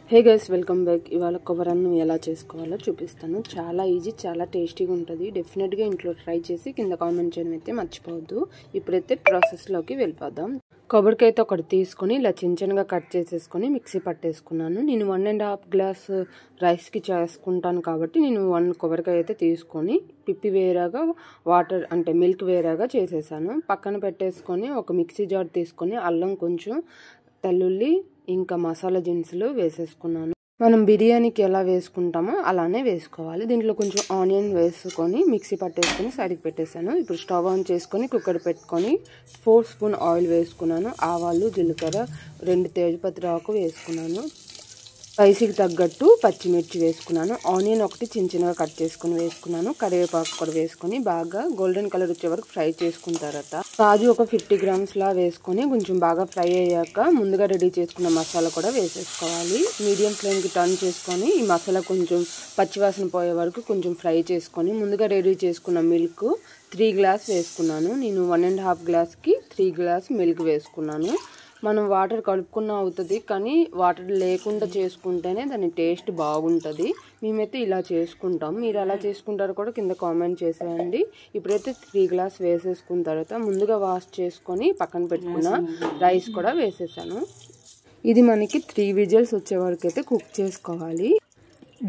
Hey guys, welcome back. ఇవాళ కొబ్బరన్నం ఎలా చేసుకోవాలో చూపిస్తాను. చాలా ఈజీ, చాలా టేస్టీగా ఉంటుంది. డెఫినెట్గా ఇంట్లో ట్రై చేసి కింద కామెంట్ చేయడం అయితే మర్చిపోవద్దు. ఇప్పుడైతే ప్రాసెస్లోకి వెళ్ళిపోదాం. కొబ్బరికాయ అయితే ఒకటి తీసుకొని ఇలా చిన్న చిన్నగా కట్ చేసేసుకొని మిక్సీ పట్టేసుకున్నాను. నేను 1.5 గ్లాస్ రైస్కి చేసుకుంటాను కాబట్టి నేను 1 కొబ్బరికాయ అయితే తీసుకొని పిప్పి వేరేగా వాటర్ అంటే మిల్క్ వేరేగా చేసేసాను. పక్కన పెట్టేసుకొని ఒక మిక్సీ జార్ తీసుకొని అల్లం, కొంచెం తెల్లుల్లి, ఇంకా మసాలా దినుసులు వేసేసుకున్నాను. మనం బిర్యానీకి ఎలా వేసుకుంటామో అలానే వేసుకోవాలి. దీంట్లో కొంచెం ఆనియన్ వేసుకొని మిక్సీ పట్టేసుకొని సైడ్కి పెట్టేసాను. ఇప్పుడు స్టవ్ ఆన్ చేసుకొని కుక్కర్ పెట్టుకొని 4 స్పూన్ ఆయిల్ వేసుకున్నాను. ఆవాలు, జీలకర్ర, 2 తేజపత్రి ఆకు వేసుకున్నాను. స్పైసీకి తగ్గట్టు పచ్చిమిర్చి వేసుకున్నాను. ఆనియన్ ఒకటి చిన్న చిన్నగా కట్ చేసుకుని వేసుకున్నాను. కరివేపాకు కూడా వేసుకొని బాగా గోల్డెన్ కలర్ వచ్చే వరకు ఫ్రై చేసుకున్న తర్వాత కాజు ఒక 50 గ్రామ్స్ లా వేసుకొని కొంచెం బాగా ఫ్రై అయ్యాక ముందుగా రెడీ చేసుకున్న మసాలా కూడా వేసేసుకోవాలి. మీడియం ఫ్లేమ్కి టర్న్ చేసుకొని ఈ మసాలా కొంచెం పచ్చివాసన పోయే వరకు కొంచెం ఫ్రై చేసుకొని ముందుగా రెడీ చేసుకున్న మిల్క్ 3 గ్లాస్ వేసుకున్నాను. నేను 1.5 గ్లాస్కి 3 గ్లాస్ మిల్క్ వేసుకున్నాను. మనం వాటర్ కలుపుకున్న అవుతుంది, కానీ వాటర్ లేకుండా చేసుకుంటేనే దాని టేస్ట్ బాగుంటుంది. మేమైతే ఇలా చేసుకుంటాం. మీరు ఎలా చేసుకుంటారో కూడా కింద కామెంట్ చేసేయండి. ఇప్పుడైతే 3 గ్లాస్ వేసేసుకున్న తర్వాత ముందుగా వాష్ చేసుకొని పక్కన పెట్టుకున్న రైస్ కూడా వేసేసాను. ఇది మనకి 3 విజిల్స్ వచ్చే వరకు అయితే కుక్ చేసుకోవాలి.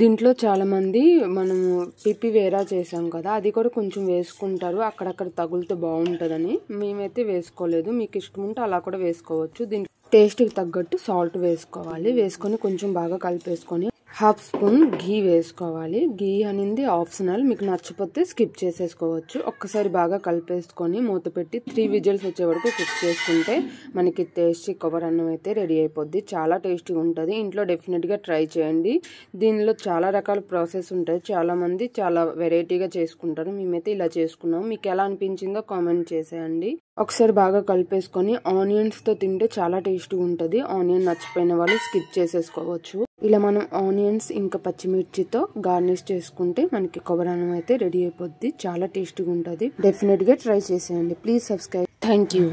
దీంట్లో చాలామంది మనము పిప్పి వేరా చేసాం కదా, అది కూడా కొంచెం వేసుకుంటారు, అక్కడక్కడ తగులితే బాగుంటుందని. మేమైతే వేసుకోలేదు. మీకు ఇష్టం ఉంటే అలా కూడా వేసుకోవచ్చు. దీంట్లో టేస్ట్కి తగ్గట్టు సాల్ట్ వేసుకోవాలి. వేసుకొని కొంచెం బాగా కలిపేసుకొని 1/2 స్పూన్ ఘీ వేసుకోవాలి. ఘీ అనేది ఆప్షనల్, మీకు నచ్చకపోతే స్కిప్ చేసేసుకోవచ్చు. ఒక్కసారి బాగా కలిపేసుకొని మూత పెట్టి 3 విజిల్స్ వచ్చే వరకు కుక్ చేసుకుంటే మనకి టేస్టీ కొబ్బరి అన్నం అయితే రెడీ అయిపోద్ది. చాలా టేస్టీగా ఉంటుంది. ఇంట్లో డెఫినెట్గా ట్రై చేయండి. దీనిలో చాలా రకాల ప్రాసెస్ ఉంటాయి. చాలామంది చాలా వెరైటీగా చేసుకుంటారు. మేమైతే ఇలా చేసుకున్నాం. మీకు ఎలా అనిపించిందో కామెంట్ చేసేయండి. ఒకసారి బాగా కలిపేసుకొని ఆనియన్స్తో తింటే చాలా టేస్టీగా ఉంటుంది. ఆనియన్ నచ్చిపోయిన వాళ్ళు స్కిప్ చేసేసుకోవచ్చు. ఇలా మనం ఆనియన్స్ ఇంకా పచ్చిమిర్చితో గార్నిష్ చేసుకుంటే మనకి కొబ్బరి అన్నం అయితే రెడీ అయిపోద్ది. చాలా టేస్టీగా ఉంటుంది. డెఫినెట్గా ట్రై చేసేయండి. Please subscribe. Thank you.